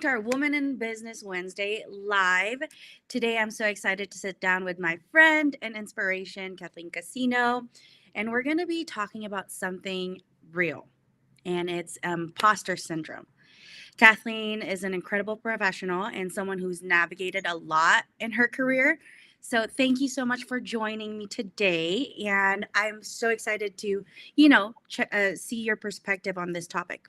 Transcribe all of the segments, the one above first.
to our Woman in Business Wednesday live. Today, I'm so excited to sit down with my friend and inspiration, Cathleen Casino, and we're going to be talking about something real, and it's imposter syndrome. Kathleen is an incredible professional and someone who's navigated a lot in her career. So, thank you so much for joining me today. And I'm so excited to, see your perspective on this topic.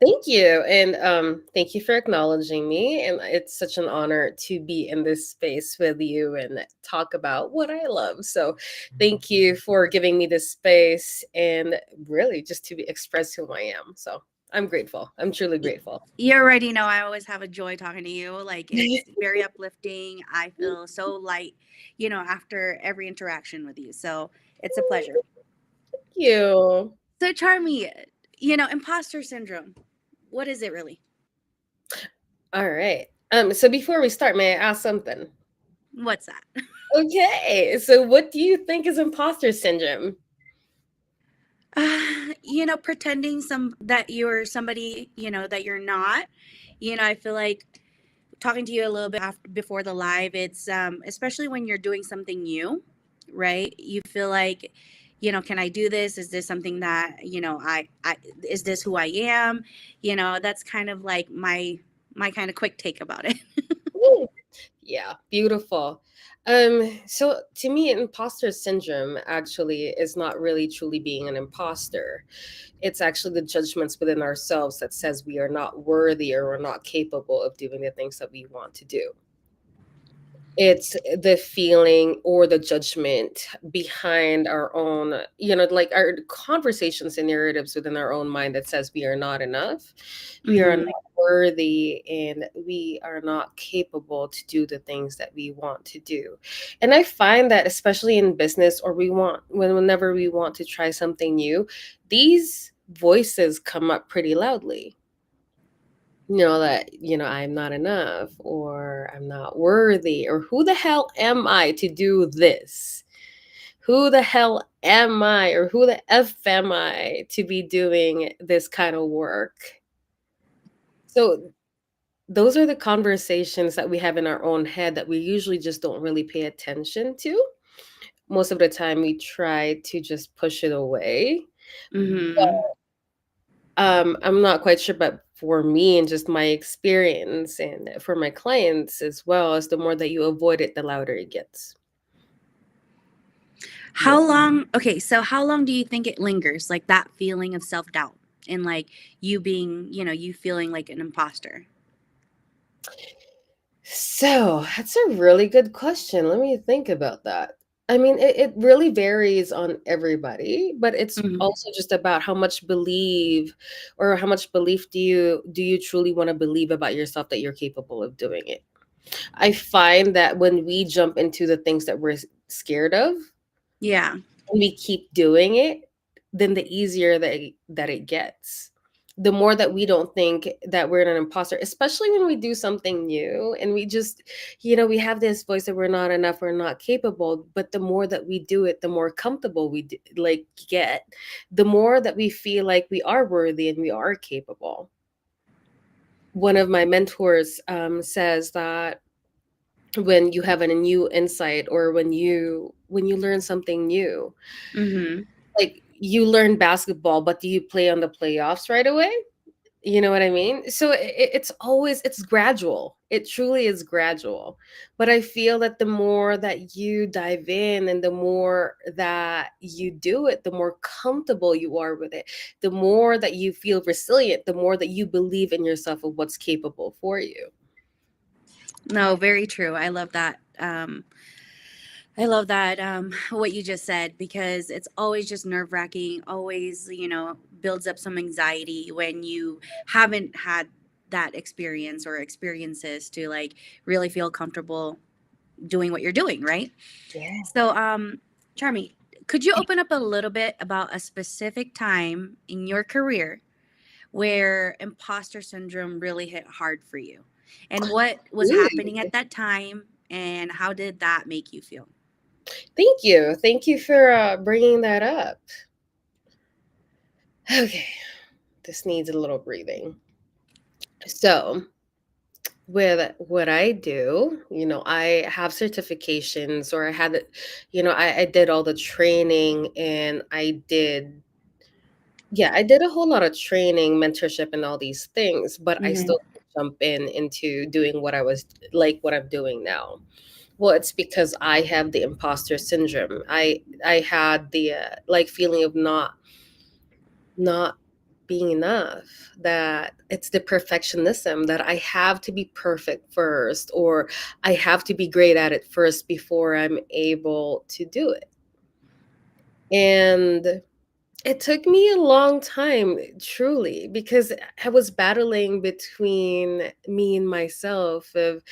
Thank you. And thank you for acknowledging me. And it's such an honor to be in this space with you and talk about what I love. So thank you for giving me this space and really just to express who I am. So I'm grateful. I'm truly grateful. You already know I always have a joy talking to you. Like, it's very uplifting. I feel so light, after every interaction with you. So it's a pleasure. Thank you. So, Charmy, imposter syndrome, what is it really? All right. So before we start, may I ask something? What's that? Okay. So what do you think is imposter syndrome? Pretending some that you're somebody, that you're not. I feel like talking to you a little bit after before the live, it's especially when you're doing something new, right? You feel like, can I do this? Is this something that, I is this who I am? That's kind of like my kind of quick take about it. Yeah, beautiful. So to me, imposter syndrome actually is not really truly being an imposter. It's actually the judgments within ourselves that says we are not worthy or we're not capable of doing the things that we want to do. It's the feeling or the judgment behind our own, like our conversations and narratives within our own mind that says we are not enough, we are Hmm. not worthy, and we are not capable to do the things that we want to do. And I find that especially in business, or whenever we want to try something new, these voices come up pretty loudly. That I'm not enough, or I'm not worthy, or who the hell am I to do this? Who the hell am I, or who the f am I to be doing this kind of work? So those are the conversations that we have in our own head that we usually just don't really pay attention to. Most of the time we try to just push it away. Hmm. I'm not quite sure, but for me and just my experience and for my clients as well, as the more that you avoid it, the louder it gets. How long? Okay, so how long do you think it lingers, like that feeling of self doubt and like you being, you feeling like an imposter? So that's a really good question. Let me think about that. I mean, it really varies on everybody, but it's Hmm. also just about how much believe or how much belief do you truly want to believe about yourself that you're capable of doing it. I find that when we jump into the things that we're scared of, Yeah. and we keep doing it, then the easier that it gets. The more that we don't think that we're an imposter, especially when we do something new and we just, we have this voice that we're not enough, we're not capable. But the more that we do it, the more comfortable like get, the more that we feel like we are worthy and we are capable. One of my mentors says that when you have a new insight, or when you learn something new, Hmm. like you learn basketball, but do you play on the playoffs right away? You know what I mean? So it's gradual. It truly is gradual. But I feel that the more that you dive in and the more that you do it, the more comfortable you are with it, the more that you feel resilient, the more that you believe in yourself of what's capable for you. No, very true. I love that. I love that, what you just said, because it's always just nerve wracking, always, builds up some anxiety when you haven't had that experience or experiences to like really feel comfortable doing what you're doing, right? Yeah. So, Charmy, could you open up a little bit about a specific time in your career where imposter syndrome really hit hard for you? And what was Ooh, happening at that time, and how did that make you feel? thank you. Thank you for bringing that up. Okay, this needs a little breathing. So, with what I do, I have certifications, or I had, I did all the training, and yeah, I did a whole lot of training, mentorship, and all these things, but I Hmm. still jump into doing what I'm doing now. Well, it's because I have the imposter syndrome. I had the feeling of not being enough, that it's the perfectionism, that I have to be perfect first, or I have to be great at it first before I'm able to do it. And it took me a long time, truly, because I was battling between me and myself of,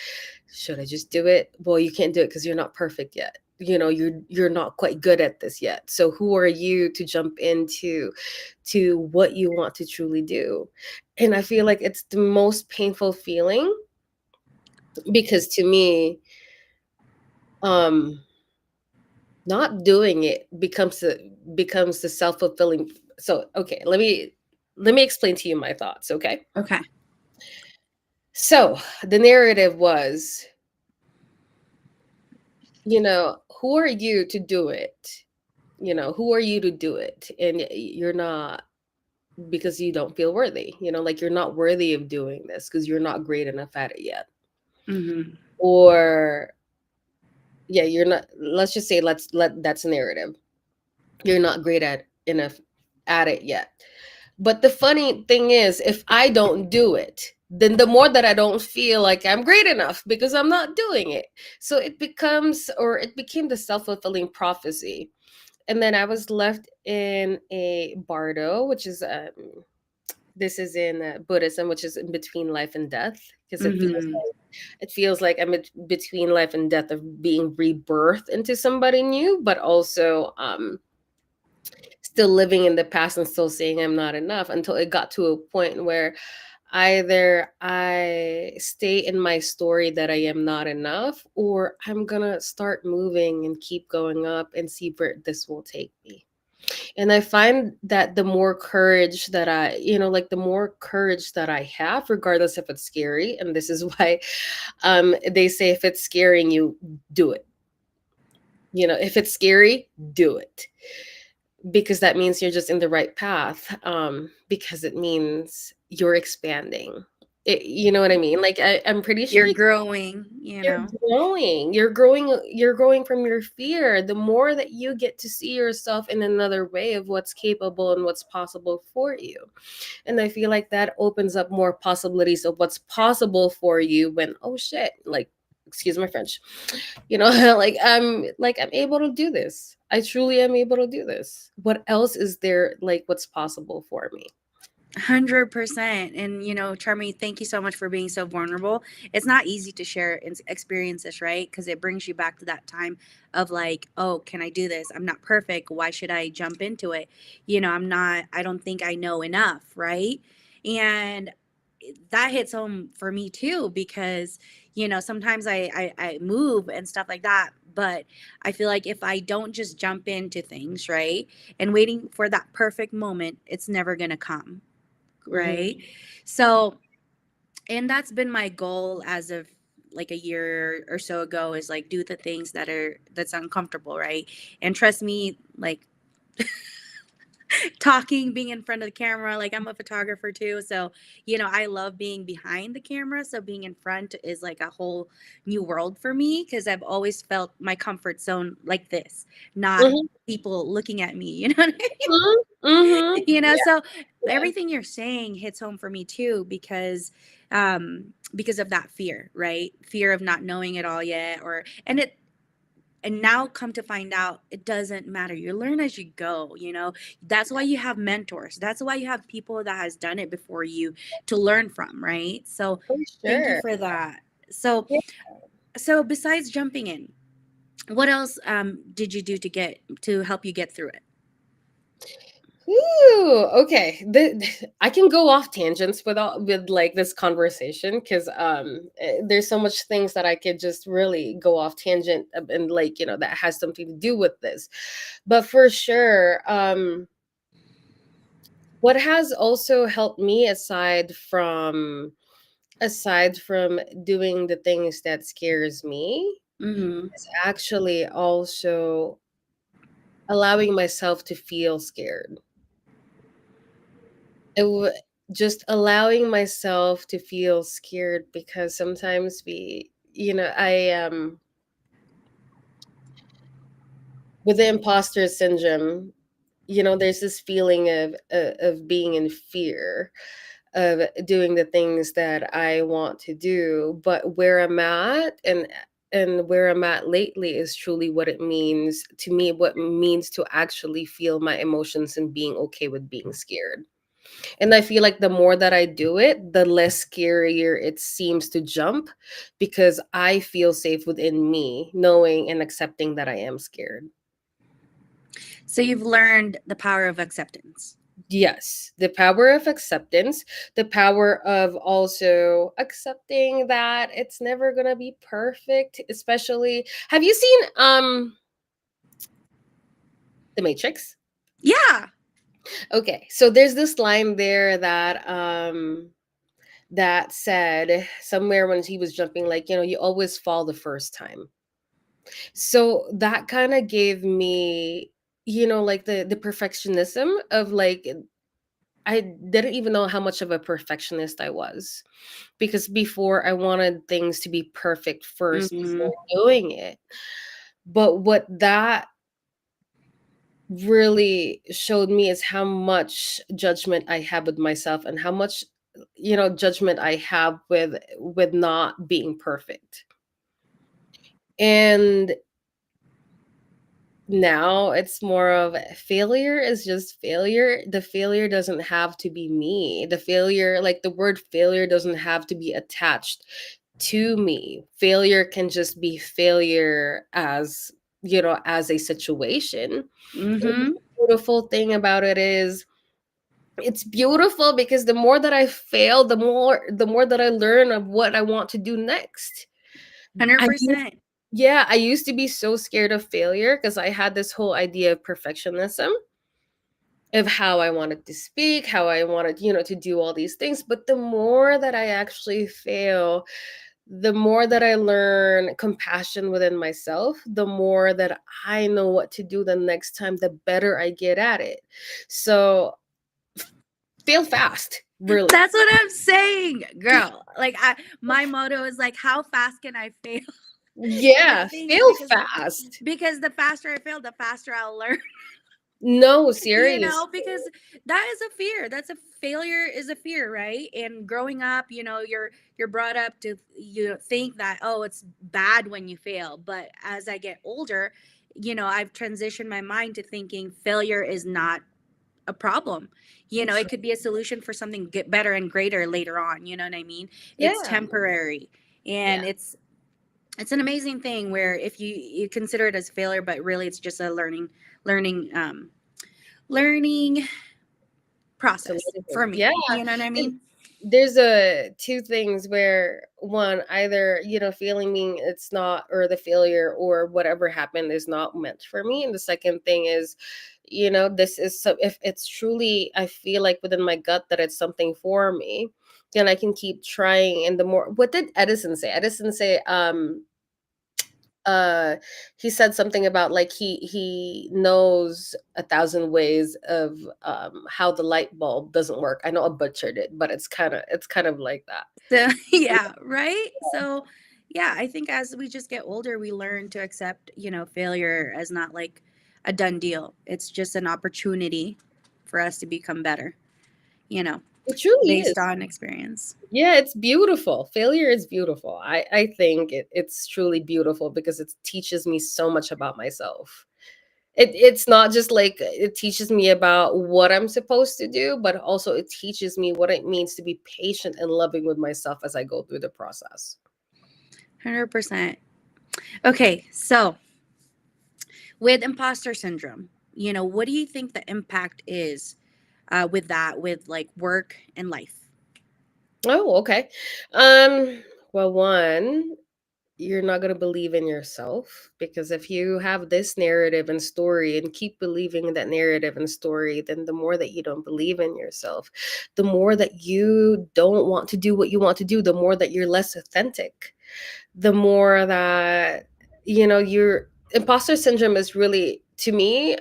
should I just do it? Well, you can't do it because you're not perfect yet. You're not quite good at this yet. So who are you to jump into to what you want to truly do? And I feel like it's the most painful feeling, because to me, um not doing it becomes the self-fulfilling. So okay, let me explain to you my thoughts, okay? Okay. So the narrative was, who are you to do it? Who are you to do it? And you're not, because you don't feel worthy, like you're not worthy of doing this because you're not great enough at it yet. Hmm. Or yeah, you're not, let's just say, let that's a narrative. You're not great at enough at it yet. But the funny thing is, if I don't do it, then the more that I don't feel like I'm great enough because I'm not doing it. So it became the self-fulfilling prophecy. And then I was left in a bardo, which is this is in Buddhism, which is in between life and death, because Hmm. it feels like I'm between life and death, of being rebirthed into somebody new, but also still living in the past and still saying I'm not enough, until it got to a point where either I stay in my story that I am not enough, or I'm gonna start moving and keep going up and see where this will take me. And I find that the more courage that the more courage that I have, regardless if it's scary, and this is why they say, if it's scaring you, do it. If it's scary, do it, because that means you're just in the right path, because it means you're expanding it, you know what I mean? Like, I'm pretty sure You're growing, you you're know. growing, you're growing from your fear. The more that you get to see yourself in another way of what's capable and what's possible for you, and I feel like that opens up more possibilities of what's possible for you, when, oh shit, like, excuse my French, like I'm able to do this. I truly am able to do this. What else is there, like, what's possible for me? 100%. And, Charmy, thank you so much for being so vulnerable. It's not easy to share experiences, right? Because it brings you back to that time of like, oh, can I do this? I'm not perfect. Why should I jump into it? I don't think I know enough, right? And that hits home for me too, because, sometimes I move and stuff like that. But I feel like if I don't just jump into things, right? And waiting for that perfect moment, it's never going to come, Hmm. right? So, and that's been my goal as of like a year or so ago, is like do the things that's uncomfortable, right? And trust me, like talking, being in front of the camera, like I'm a photographer too, so I love being behind the camera, so being in front is like a whole new world for me, because I've always felt my comfort zone like this, not Hmm. people looking at me, you know what I mean? Hmm. Yeah. So Yeah. everything you're saying hits home for me too, because of that fear, right? Fear of not knowing it all yet, or and now come to find out, it doesn't matter. You learn as you go, that's why you have mentors, that's why you have people that has done it before you to learn from, right? So For thank you sure. for that. So Yeah. besides jumping in, what else did you do to help you get through it? Ooh, okay. I can go off tangents with like this conversation, because there's so much things that I could just really go off tangent, and like, that has something to do with this. But for sure, what has also helped me, aside from aside from doing the things that scares me, Mm-hmm. is actually also allowing myself to feel scared. It w- just allowing myself to feel scared, because sometimes I with the imposter syndrome, there's this feeling of being in fear of doing the things that I want to do. But where I'm at, and where I'm at lately, is truly what it means to me, what it means to actually feel my emotions and being okay with being scared. And I feel like the more that I do it, the less scarier it seems to jump, because I feel safe within me, knowing and accepting that I am scared. So you've learned the power of acceptance. Yes, the power of acceptance, the power of also accepting that it's never going to be perfect, especially, have you seen The Matrix? Yeah. Okay, so there's this line there that said somewhere when he was jumping, like, you always fall the first time. So that kind of gave me, like the perfectionism of, like, I didn't even know how much of a perfectionist I was, because before I wanted things to be perfect first Mm-hmm. before doing it. But what that really showed me is how much judgment I have with myself, and how much, judgment I have with not being perfect. And now it's more of, failure is just failure. The failure doesn't have to be me. The failure, like, the word failure doesn't have to be attached to me. Failure can just be failure as a situation. And the Mm-hmm. beautiful thing about it is, it's beautiful because the more that I fail, the more that I learn of what I want to do next. I 100%. Yeah, I used to be so scared of failure because I had this whole idea of perfectionism, of how I wanted to speak, how I wanted, to do all these things. But the more that I actually fail, the more that I learn compassion within myself, the more that I know what to do the next time, the better I get at it. So fail fast, really. That's what I'm saying, girl. Like my motto is like, how fast can I fail? The Yeah, thing fail fast. because the faster I fail, the faster I'll learn. No, Because seriously. that is a fear. That's a failure is a fear, right? And growing up, you're brought up to think that, oh, it's bad when you fail. But as I get older, I've transitioned my mind to thinking failure is not a problem. It could be a solution for something get better and greater later on. You know what I mean? It's Yeah, temporary, and yeah, it's an amazing thing where if you consider it as failure, but really it's just a learning learning to process let it for go. me. Yeah. You know what I It- mean? there's a two things where, one, either, feeling me it's not, or the failure or whatever happened is not meant for me. And the second thing is, this is, so if it's truly, I feel like within my gut that it's something for me, then I can keep trying. And the more, what did Edison say? Edison say, uh he said something about, like, he knows 1,000 ways of how the light bulb doesn't work. I know I butchered it, but it's kind of like that. So yeah, right. So yeah, I think as we just get older, we learn to accept failure as not like a done deal. It's just an opportunity for us to become better. You know, It truly based is. on experience. Yeah, it's beautiful. Failure is beautiful. I think it's truly beautiful because it teaches me so much about myself. It's not just like it teaches me about what I'm supposed to do, but also it teaches me what it means to be patient and loving with myself as I go through the process. 100%. Okay, so with imposter syndrome, what do you think the impact is with that, with like work and life? Oh, okay. Well, one, you're not going to believe in yourself, because if you have this narrative and story and keep believing in that narrative and story, then the more that you don't believe in yourself, the more that you don't want to do what you want to do, the more that you're less authentic, the more that, your imposter syndrome is really, to me,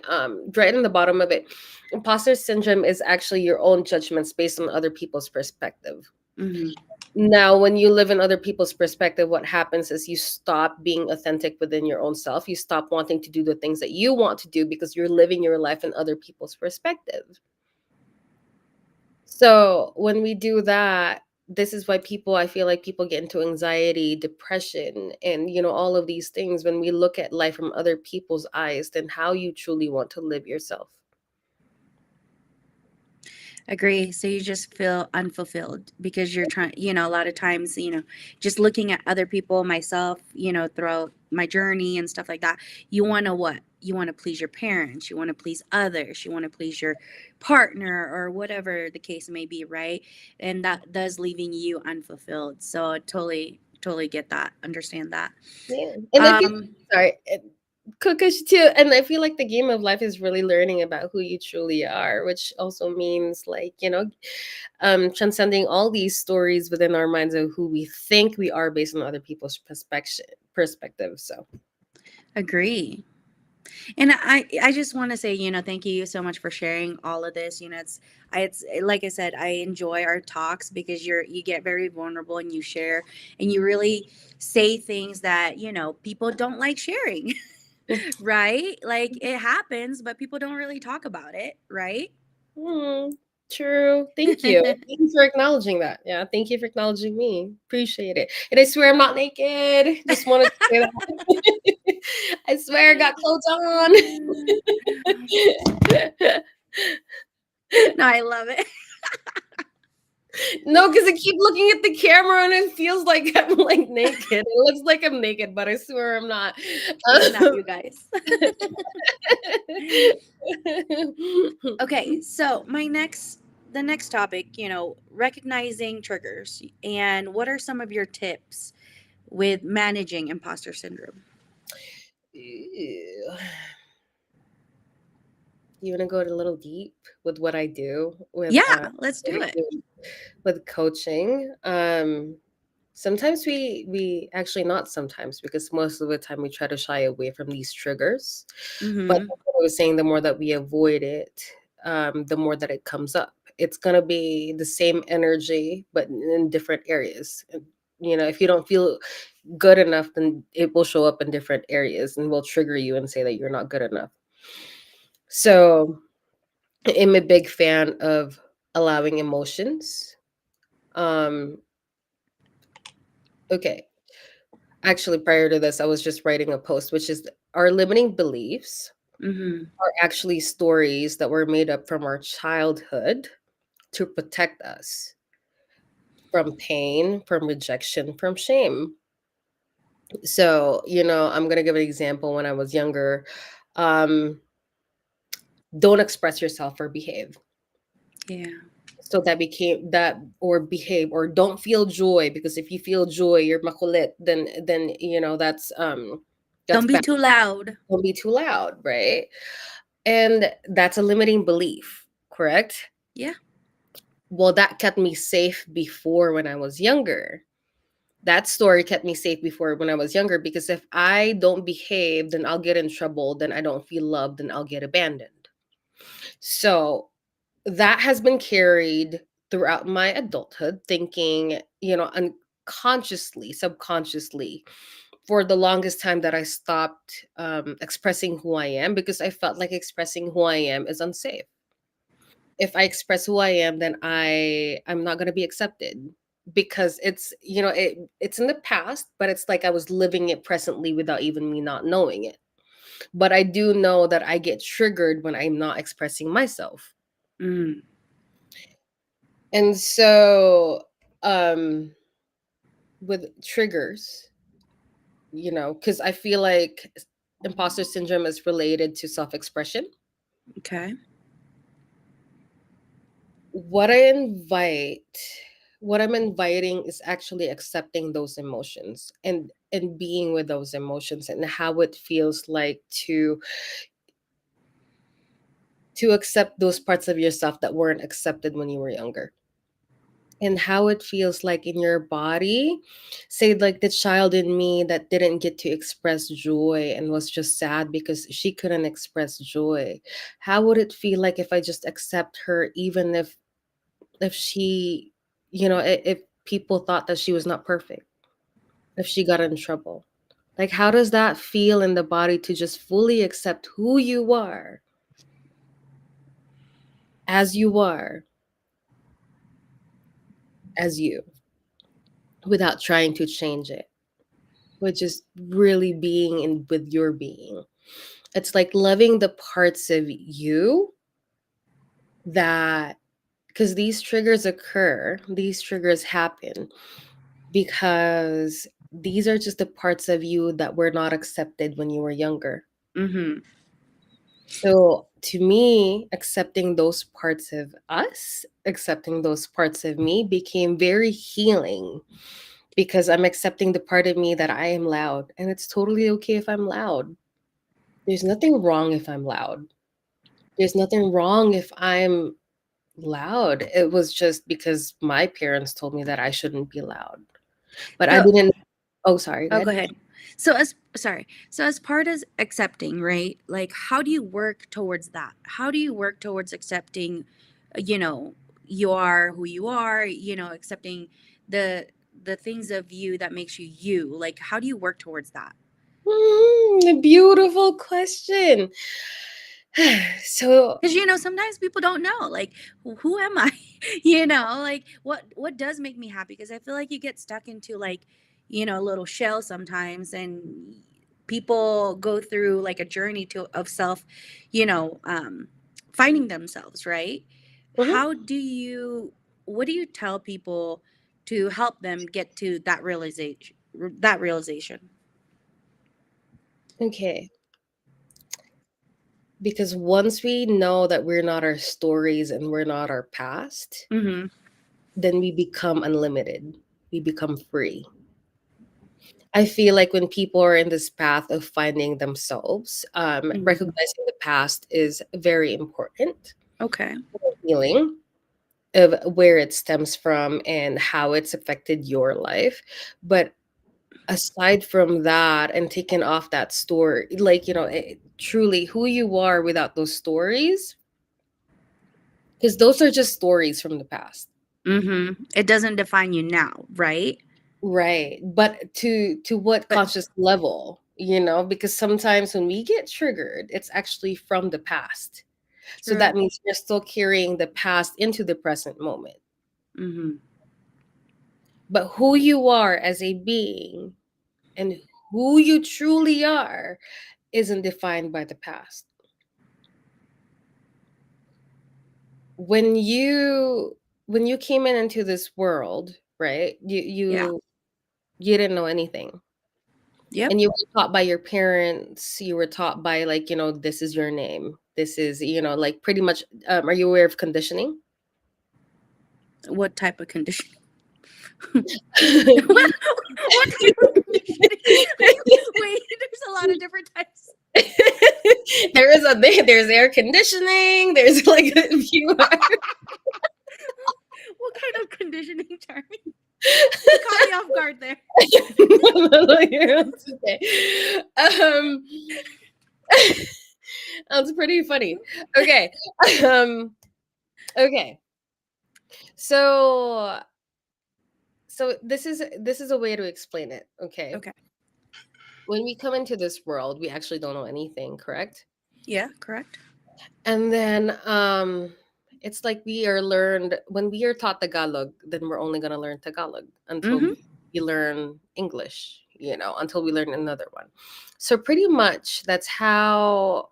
right in the bottom of it, imposter syndrome is actually your own judgments based on other people's perspective. Hmm. Now, when you live in other people's perspective, what happens is you stop being authentic within your own self. You stop wanting to do the things that you want to do because you're living your life in other people's perspective. So when we do that, this is why I feel like people get into anxiety, depression, and all of these things when we look at life from other people's eyes than how you truly want to live yourself. Agree. So you just feel unfulfilled because you're trying, a lot of times, just looking at other people, myself, throughout my journey and stuff like that, you want to what? You want to please your parents, you want to please others, you want to please your partner or whatever the case may be, right? And that does leaving you unfulfilled. So I totally get that, understand that. Yeah. And I feel Um, sorry, cookish too. And I feel like the game of life is really learning about who you truly are, which also means like, transcending all these stories within our minds of who we think we are based on other people's perspective. So agree. And I just want to say, thank you so much for sharing all of this. It's like I said, I enjoy our talks because you get very vulnerable and you share and you really say things that, people don't like sharing, right? Like it happens, but people don't really talk about it, right? hmm, true. Thank you. Thank you for acknowledging that. Yeah, thank you for acknowledging me. Appreciate it. And I swear I'm not naked. Just wanted to say that. I swear I got clothes on. No, I love it. No, because I keep looking at the camera and it feels like I'm like naked. It looks like I'm naked, but I swear I'm not. He's not, you guys. Okay, so the next topic, recognizing triggers and what are some of your tips with managing imposter syndrome? Ew. You want to go a little deep with what I do with Yeah, let's do it. coaching? Sometimes we actually, not sometimes, because most of the time we try to shy away from these triggers. But Mm-hmm. like what I was saying, the more that we avoid it, the more that it comes up. It's gonna be the same energy, but in different areas. And, if you don't feel good enough, then it will show up in different areas and will trigger you and say that you're not good enough. So I'm a big fan of allowing emotions. Um, okay. Actually, prior to this, I was just writing a post, which is our limiting beliefs Mm-hmm. are actually stories that were made up from our childhood to protect us from pain, from rejection, from shame. So, I'm going to give an example. When I was younger, um, don't express yourself or behave. Yeah. So that became that, or behave, or don't feel joy, because if you feel joy, you're makulit, then that's Don't be bad. too loud. Don't be too loud, right? And that's a limiting belief, correct? Yeah. Well, that kept me safe before when I was younger. That story kept me safe before when I was younger, because if I don't behave, then I'll get in trouble, then I don't feel loved, then I'll get abandoned. So that has been carried throughout my adulthood, thinking, unconsciously, subconsciously, for the longest time, that I stopped expressing who I am, because I felt like expressing who I am is unsafe. If I express who I am, then I'm not going to be accepted, because it's in the past, but it's like I was living it presently without even me not knowing it. But I do know that I get triggered when I'm not expressing myself. Mm. And so, um, with triggers, because I feel like imposter syndrome is related to self expression. Okay. What I invite. what I'm inviting is actually accepting those emotions and being with those emotions and how it feels like to accept those parts of yourself that weren't accepted when you were younger, and how it feels like in your body. Say like the child in me that didn't get to express joy and was just sad because she couldn't express joy. How would it feel like if I just accept her, even if she, if people thought that she was not perfect, if she got in trouble? Like, how does that feel in the body to just fully accept who you are as you are, as you, without trying to change it, with just really being in with your being? It's like loving the parts of you that, because these triggers occur, these triggers happen because these are just the parts of you that were not accepted when you were younger. Mm-hmm. So to me, accepting those parts of us, accepting those parts of me became very healing, because I'm accepting the part of me that I am loud, and it's totally okay if I'm loud. There's nothing wrong if I'm loud. There's nothing wrong if I'm loud. It was just because my parents told me that I shouldn't be loud. But I So, didn't. Oh, sorry, go oh, go ahead. ahead. So as sorry. So as part as accepting, right? Like, how do you work towards that? How do you work towards accepting, you know, you are who you are, accepting the the things of you that makes you you. Like, how do you work towards that? A beautiful question. So, Because sometimes people don't know, like, who am I? Like, what does make me happy? Because I feel like you get stuck into, like, a little shell sometimes, and people go through like a journey to of self, you know um finding themselves, right? mhm, How do you What do you tell people to help them get to that realization? okay. Because once we know that we're not our stories and we're not our past, Mm-hmm. then we become unlimited. We become free. I feel like when people are in this path of finding themselves, Mm-hmm. recognizing the past is very important Okay. for healing of where it stems from and how it's affected your life. But aside from that, and taking off that story, like, truly who you are without those stories, because those are just stories from the past. Mm-hmm. It doesn't define you now, right? Right. But to what But conscious level, because sometimes when we get triggered, it's actually from the past. So true. that means you're still carrying the past into the present moment. Mm-hmm. But who you are as a being and who you truly are isn't defined by the past. When you came into this world, right? You Yeah. you you didn't know anything. Yep. And you were taught by your parents, you were taught by, like, this is your name. This is, like, pretty much, are you aware of conditioning? What type of condition? What type of conditioning? Wait, there's a lot of different types. There's air conditioning, there's like a few. What kind of conditioning, Charmy? You caught me off guard there. No, it's okay. That's pretty funny. Okay. um okay, so this is a way to explain it. Okay, Okay. when we come into this world, we actually don't know anything, correct? Yeah, correct. And then it's like we are learned when we are taught Tagalog, then we're only gonna learn Tagalog until Mm-hmm. we learn English, until we learn another one. So pretty much that's how,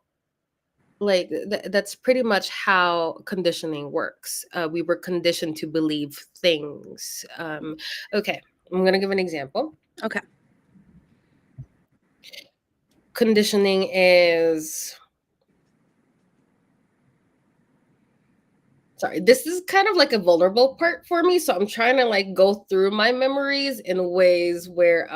like, that's pretty much how conditioning works. We were conditioned to believe things. Okay, I'm gonna give an example. Okay. Conditioning, is Sorry, this is kind of like a vulnerable part for me, so I'm trying to like go through my memories in ways where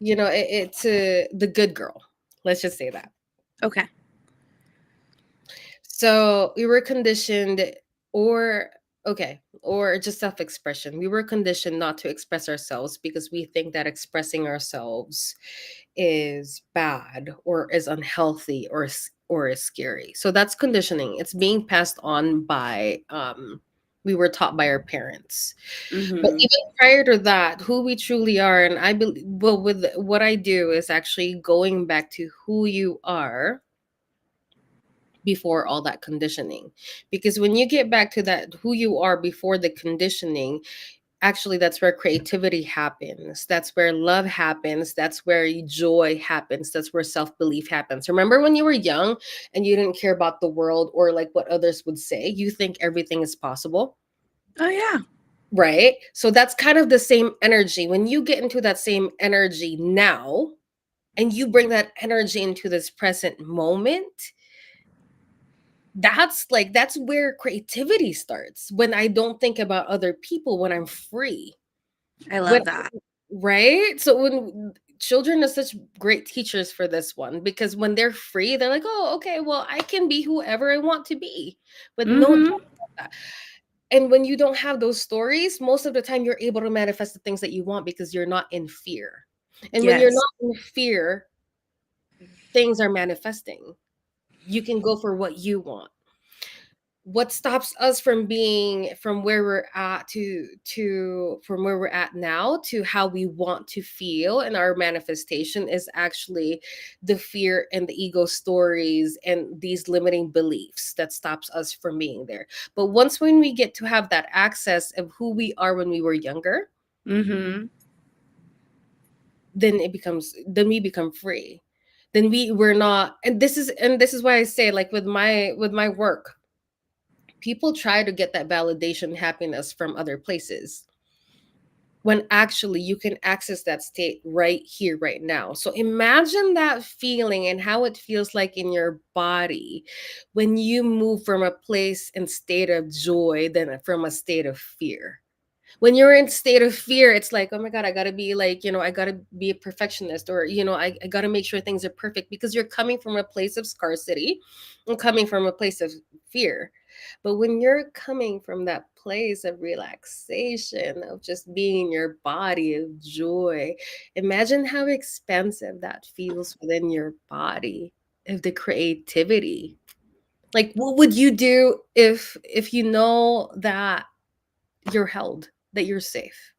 it's the good girl. Let's just say that. Okay. So we were conditioned, or okay, or just self-expression. We were conditioned not to express ourselves because we think that expressing ourselves is bad or is unhealthy or is scary. So that's conditioning. It's being passed on by we were taught by our parents. But Mm-hmm. even prior to that, who we truly are, and I believe, well, with what I do is actually going back to who you are before all that conditioning. Because when you get back to that who you are before the conditioning, actually that's where creativity happens, that's where love happens, that's where joy happens, that's where self-belief happens. Remember when you were young and you didn't care about the world or like what others would say, you think everything is possible, Oh yeah. right? So that's kind of the same energy. When you get into that same energy now and you bring that energy into this present moment, that's where creativity starts. When I don't think about other people, when I'm free. I When love that. Right? So when children are such great teachers for this one, because when they're free, they're like, "Oh, okay, well, I can be whoever I want to be with no judgment Mm-hmm. about that." And when you don't have those stories, most of the time you're able to manifest the things that you want because you're not in fear. And when you're Yes. not in fear, things are manifesting. You can go for what you want. What stops us from being from where we're at to from where we're at now to how we want to feel in our manifestation is actually the fear and the ego stories and these limiting beliefs that stops us from being there. But once when we get to have that access of who we are when we were younger, Mm-hmm. then we become free. Then we're not, and this is why I say, like, with my work, people try to get that validation happiness from other places when actually you can access that state right here right now. So imagine that feeling and how it feels like in your body when you move from a place and state of joy than from a state of fear. When you're in state of fear, it's like, oh my god, I gotta be like, I gotta be a perfectionist, or I gotta make sure things are perfect, because you're coming from a place of scarcity and coming from a place of fear. But when you're coming from that place of relaxation, of just being in your body, of joy, imagine how expansive that feels within your body, of the creativity. Like, what would you do if you know that you're held, that you're safe?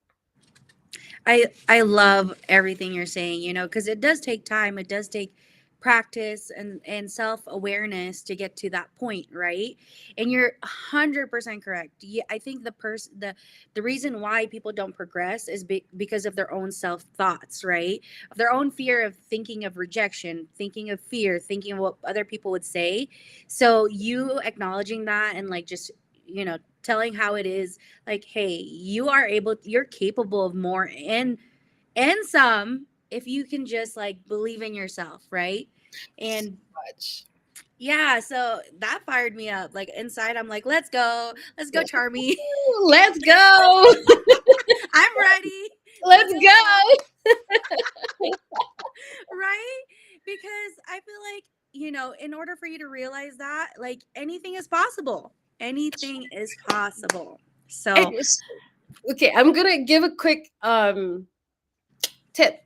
I love everything you're saying, because it does take time. It does take practice and self-awareness to get to that point, right? And you're 100% correct. Yeah, I think the reason why people don't progress is because of their own self thoughts, right? Of their own fear of thinking of rejection, thinking of fear, thinking of what other people would say. So you acknowledging that and like just telling how it is, like, hey, you're capable of more and some, if you can just like believe in yourself, right? So And much. yeah, so that fired me up. Like inside I'm like, let's go, Charmy. Let's go. I'm ready. Let's Let's go. go. Right? Because I feel like, in order for you to realize that, like, anything is possible. Anything is possible. And So okay, I'm gonna give a quick tip.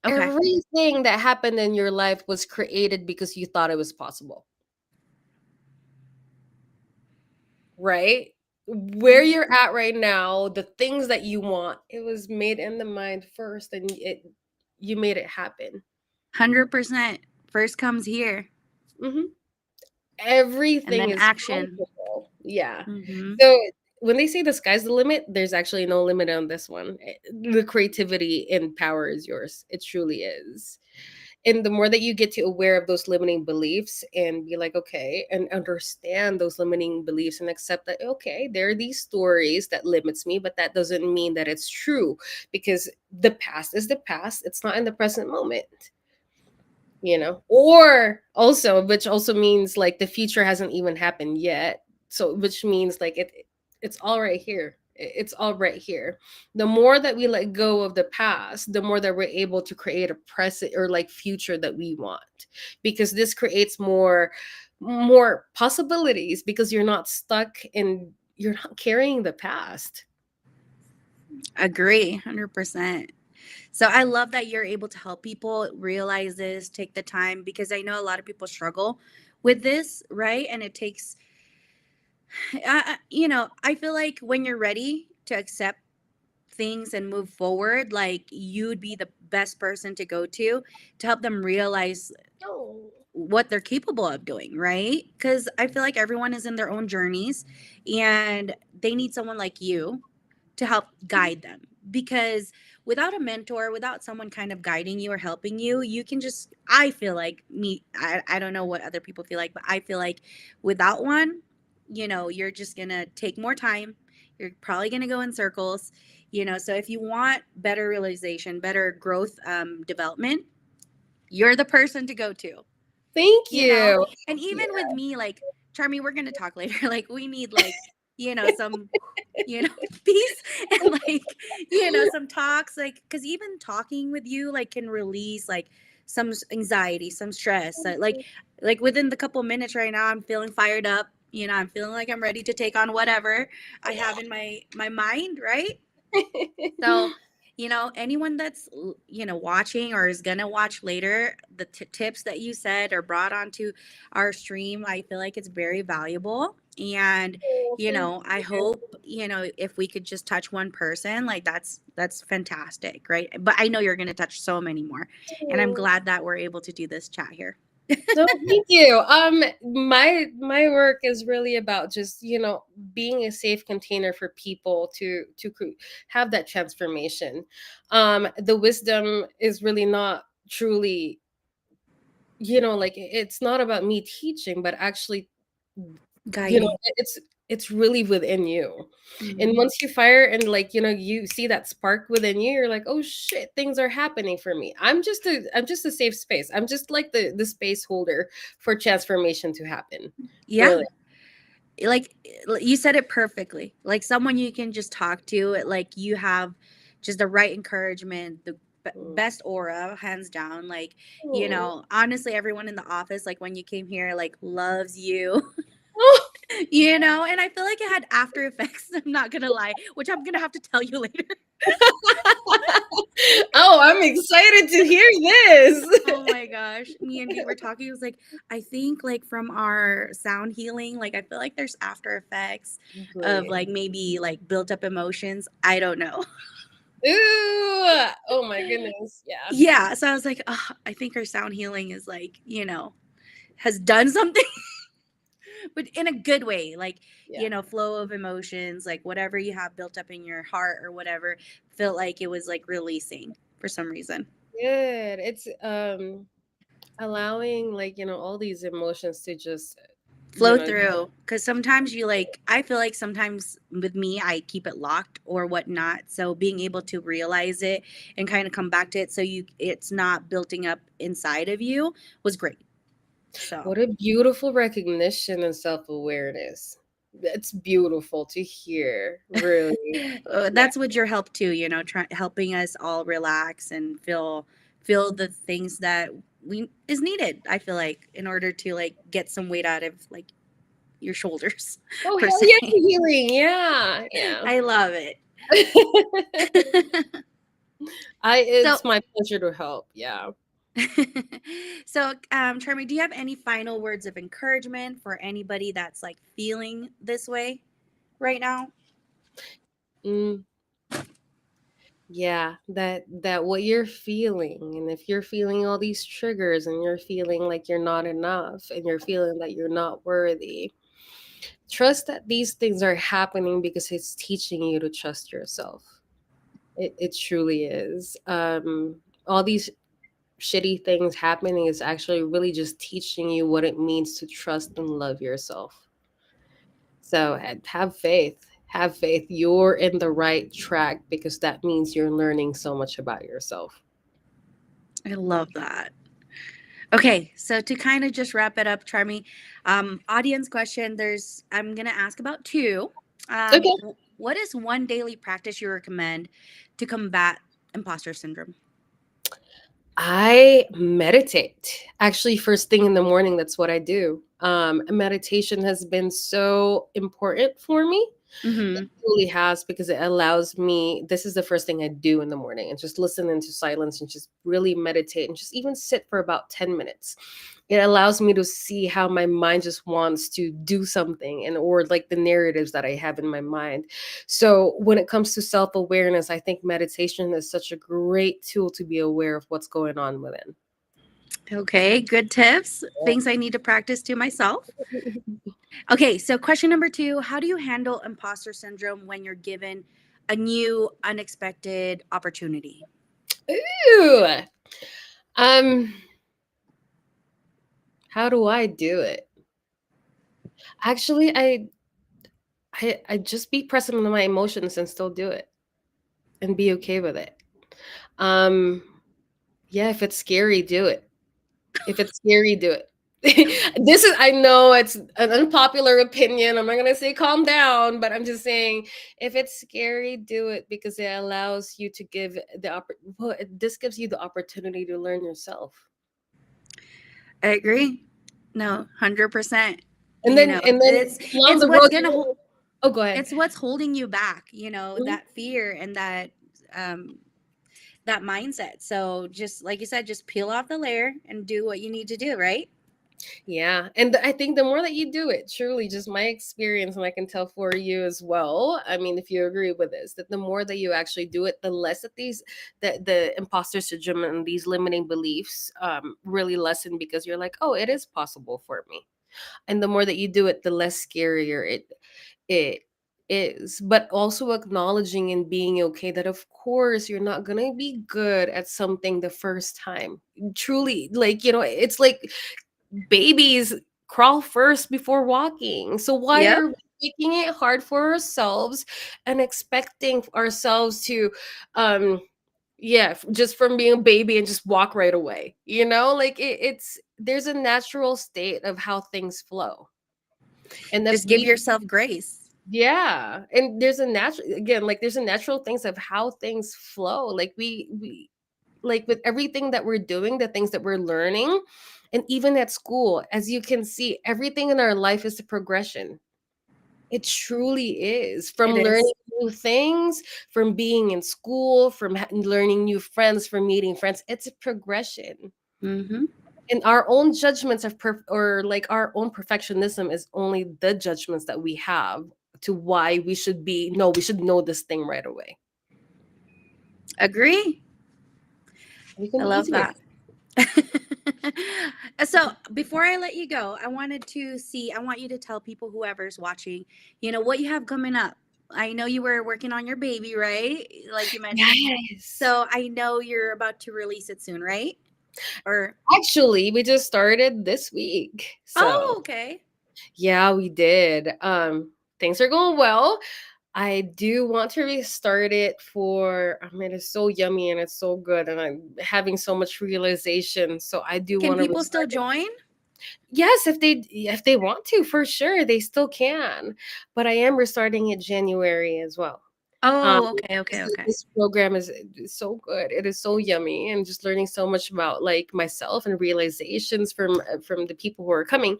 okay. Everything that happened in your life was created because you thought it was possible, right? Where you're at right now, the things that you want, it was made in the mind first, and you made it happen. 100%. First comes here Hmm. and Everything then is action. possible. Yeah. Mm-hmm. So when they say the sky's the limit, there's actually no limit on this one. The creativity and power is yours. It truly is. And the more that you get to aware of those limiting beliefs and be like, okay, and understand those limiting beliefs and accept that, okay, there are these stories that limits me, but that doesn't mean that it's true, because the past is the past. It's not in the present moment. or also, which also means like the future hasn't even happened yet. So, which means like it's all right here. It's all right here. The more that we let go of the past, the more that we're able to create a present or like future that we want, because this creates more possibilities because you're not stuck in you're not carrying the past. Agree, 100%. So I love that you're able to help people realize this, take the time, because I know a lot of people struggle with this, right? And it takes, I feel like when you're ready to accept things and move forward, like you'd be the best person to go to help them realize Oh, what they're capable of doing, right? Because I feel like everyone is in their own journeys and they need someone like you to help guide them. Because without a mentor, without someone kind of guiding you or helping you, you can just, I feel like I don't know what other people feel like, but I feel like without one, you're just going to take more time. You're probably going to go in circles, So if you want better realization, better growth, development, you're the person to go to, thank you know you. and Yeah. even with me, like, Charmy, we're gonna talk later. Like, we need, like, some peace, and, like, some talks, like, because even talking with you, like, can release, like, some anxiety, some stress, like within the couple minutes right now, I'm feeling fired up. I'm feeling like I'm ready to take on whatever I have in my mind, right? So, anyone that's, watching or is gonna watch later, the tips that you said or brought onto our stream, I feel like it's very valuable. And, Oh, thank I you. hope, if we could just touch one person, like that's fantastic, right? But I know you're gonna touch so many more. And I'm Oh, glad that we're able to do this chat here. no, thank you. My work is really about just being a safe container for people to have that transformation. The wisdom is really not truly, like it's not about me teaching, but actually, Guiding. it's really within you. And Mhm. once you fire and like, you see that spark within you, you're like, oh shit, things are happening for me. I'm just a safe space. I'm just like the space holder for transformation to happen. Yeah. Really. Like, you said it perfectly, like someone you can just talk to, like you have just the right encouragement, the Mm. best aura, hands down, like, Oh. honestly, everyone in the office, like when you came here, like loves you. Oh. And I feel like it had after effects. I'm not gonna lie, which I'm gonna have to tell you later. Oh, I'm excited to hear this. Oh my gosh. Me and V were talking. It was like, I think, like, from our sound healing, like, I feel like there's after effects of, Great. like, maybe like built up emotions. I don't know. Ooh, oh my goodness. Yeah. Yeah. So I was like, oh, I think our sound healing is like, has done something, but in a good way. Like, Yeah. flow of emotions, like whatever you have built up in your heart or whatever, felt like it was like releasing for some reason. Good. It's allowing like all these emotions to just you Flow know through, because sometimes you, like, I feel like sometimes with me I keep it locked or whatnot, so being able to realize it and kind of come back to it, so it's not building up inside of you, was great. So what a beautiful recognition and self-awareness. That's beautiful to hear, really. Yeah. that's what your help too, helping us all relax and feel the things that we is needed, I feel like, in order to, like, get some weight out of, like, your shoulders, Oh, per hell se. yeah, healing. Yeah, yeah. I love it. I So, it's my pleasure to help. Yeah. so, Charmy, do you have any final words of encouragement for anybody that's, like, feeling this way right now? Mm, yeah, that what you're feeling, and if you're feeling all these triggers and you're feeling like you're not enough and you're feeling that you're not worthy, trust that these things are happening because it's teaching you to trust yourself. It truly is. All these shitty things happening is actually really just teaching you what it means to trust and love yourself. So have faith. Have faith. You're in the right track because that means you're learning so much about yourself. I love that. Okay, so to kind of just wrap it up, Charmy, audience question. I'm gonna ask about two. Okay. What is one daily practice you recommend to combat imposter syndrome? I meditate. Actually, first thing in the morning, that's what I do. Meditation has been so important for me. It Mm-hmm. truly has, because it allows me, this is the first thing I do in the morning, and just listen into silence and just really meditate and just even sit for about 10 minutes. It allows me to see how my mind just wants to do something, and or like the narratives that I have in my mind. So when it comes to self-awareness, I think meditation is such a great tool to be aware of what's going on within. Okay, good tips. Things I need to practice to myself. Okay, so question number two: how do you handle imposter syndrome when you're given a new, unexpected opportunity? Ooh. Um, how do I do it? Actually, I just be present with my emotions and still do it and be okay with it. Um, yeah, if it's scary, do it. If it's scary, do it. This is, I know it's an unpopular opinion. I'm not gonna say calm down, but I'm just saying, if it's scary, do it, because it allows you to give well, this gives you the opportunity to learn yourself. I agree. No, 100%. And You then know, and then along it's the what's road gonna hold. oh, go ahead. It's what's holding you back. You know, Mhm. that fear and um that mindset. So just like you said, just peel off the layer and do what you need to do. Right? Yeah, and I think the more that you do it, truly, just my experience, and I can tell for you as well. I mean, if you agree with this, that the more that you actually do it, the less that the imposter syndrome and these limiting beliefs really lessen, because you're like, oh, it is possible for me. And the more that you do it, the less scarier it is. But also acknowledging and being okay that of course you're not gonna be good at something the first time. Truly, like, it's like babies crawl first before walking. So why Yep. are we making it hard for ourselves and expecting ourselves to um yeah, just from being a baby and just walk right away? Like it's there's a natural state of how things flow. And if Just give we yourself grace. yeah, and there's a natural, again, like there's a natural things of how things flow. Like we like with everything that we're doing, the things that we're learning, and even at school, as you can see, everything in our life is a progression. It truly is. It From learning is. new things, from being in school, from learning new friends, from meeting friends, it's a progression. Mm-hmm. And our own judgments of or like our own perfectionism is only the judgments that we have to why we should be no, we should know this thing right away. Agree. We can I be love easier. that. So before I let you go, I want you to tell people, whoever's watching, what you have coming up. I know you were working on your baby, right? Like you mentioned. Yes. So I know you're about to release it soon, right? Or, Actually, we just started this week. oh, So, okay. yeah, we did. Things are going well. I do want to restart it for, I mean, it's so yummy and it's so good, and I'm having so much realization. So I do Can want to people still restart it. join? Yes, if they want to, for sure, they still can. But I am restarting it January as well. Um, Oh, okay, okay, okay. this program is so good. It is so yummy, and just learning so much about like myself and realizations from the people who are coming.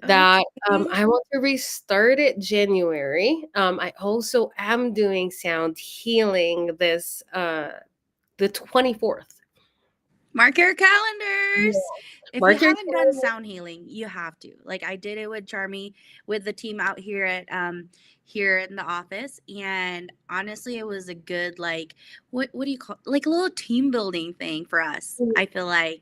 That Okay. I want to restart it January. I also am doing sound healing this the 24th. Mark your Yeah. calendars. If you Mark your haven't done calendar. sound healing, you have to. Like I did it with Charmy, with the team out here at here in the office, and honestly it was a good, like, what do you call, like, a little team building thing for us. I feel like,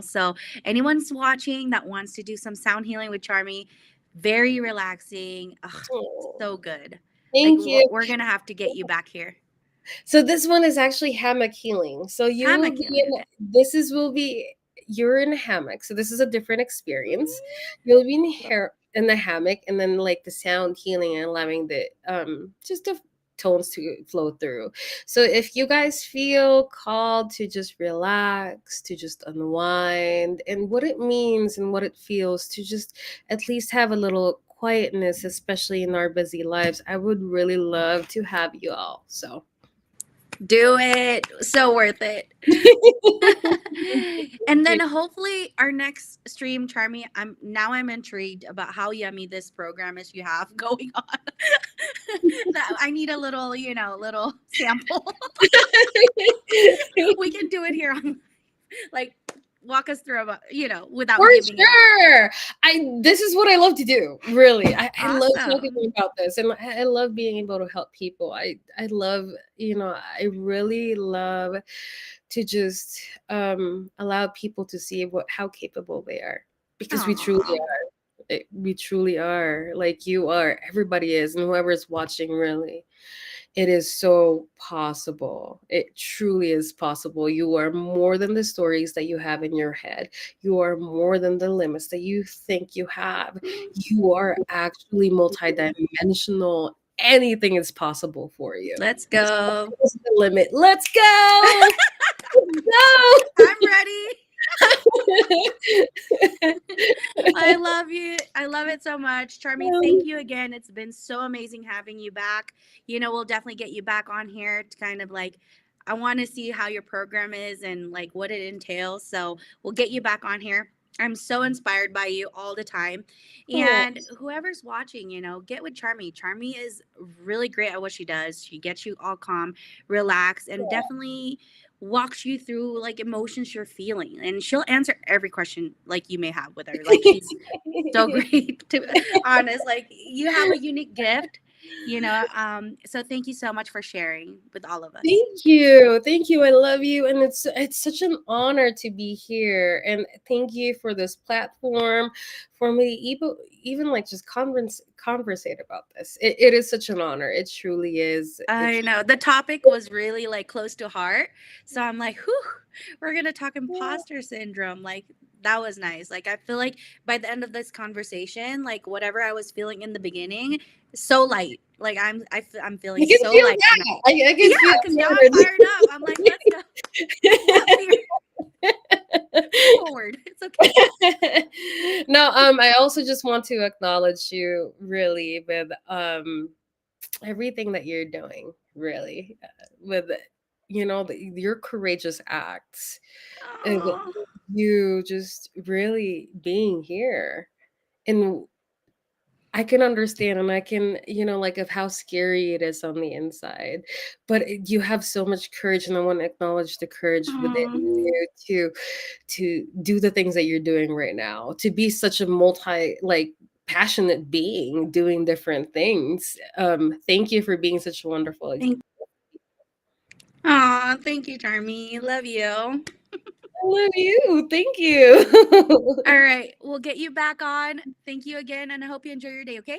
so anyone's watching that wants to do some sound healing with Charmy, very relaxing. Ugh, Oh, so good. Like thank you. we're going to have to get you back here. So this one is actually hammock healing. So you will Hammock be healing, in okay. this is will be you're in a hammock. So this is a different experience. You'll be in the hammock, and then like the sound healing and allowing the just tones to flow through. So if you guys feel called to just relax, to just unwind, and what it means and what it feels to just at least have a little quietness, especially in our busy lives, I would really love to have you all. So Do it. So worth it. And then you. hopefully our next stream, Charmy, I'm intrigued about how yummy this program is you have going on. That I need a little, little sample. We can do it here on like walk us through about, For without giving it out. sure. This is what I love to do. Really. I love talking Awesome. about this, and I love being able to help people. I love, I really love to just allow people to see how capable they are, because we truly Aw. are. We truly are. Like you are. Everybody is, and whoever's watching, really. It is so possible. It truly is possible. You are more than the stories that you have in your head. You are more than the limits that you think you have. You are actually multidimensional. Anything is possible for you. Let's The go. sky is the limit. Let's go. Let's I'm ready. go. I love you. I love it so much. Charmy, thank you again. It's been so amazing having you back. We'll definitely get you back on here to kind of like, I want to see how your program is and like what it entails. So we'll get you back on here. I'm so inspired by you all the time. Oh, And whoever's watching, get with Charmy. Charmy is really great at what she does. She gets you all calm, relaxed, and definitely walks you through like emotions you're feeling. And she'll answer every question like you may have with her. Like she's so great to be honest. Like you have a unique gift, so thank you so much for sharing with all of us. thank you. Thank you. I love you. And it's such an honor to be here. And thank you for this platform, for me even like just conversate about this. It is such an honor. It truly is. I know the topic was really like close to heart. So I'm like, whew, we're gonna talk imposter syndrome. Like that was nice. Like I feel like by the end of this conversation, like whatever I was feeling in the beginning, so light. Like I'm I feeling can so feel light from that. I can yeah, feel because now I'm fired up. I'm like, let's go. What fear? Move forward. It's okay. No, I also just want to acknowledge you really with everything that you're doing, really, with your courageous acts, and Oh, you just really being here. And I can understand, and I can, like, of how scary it is on the inside, but you have so much courage, and I want to acknowledge the courage within oh. you to do the things that you're doing right now, to be such a multi like passionate being doing different things. Thank you for being such a wonderful example. Thank, aw, thank you, Charmy. Love you. I love you. Thank you. All right, we'll get you back on. Thank you again, and I hope you enjoy your day. Okay.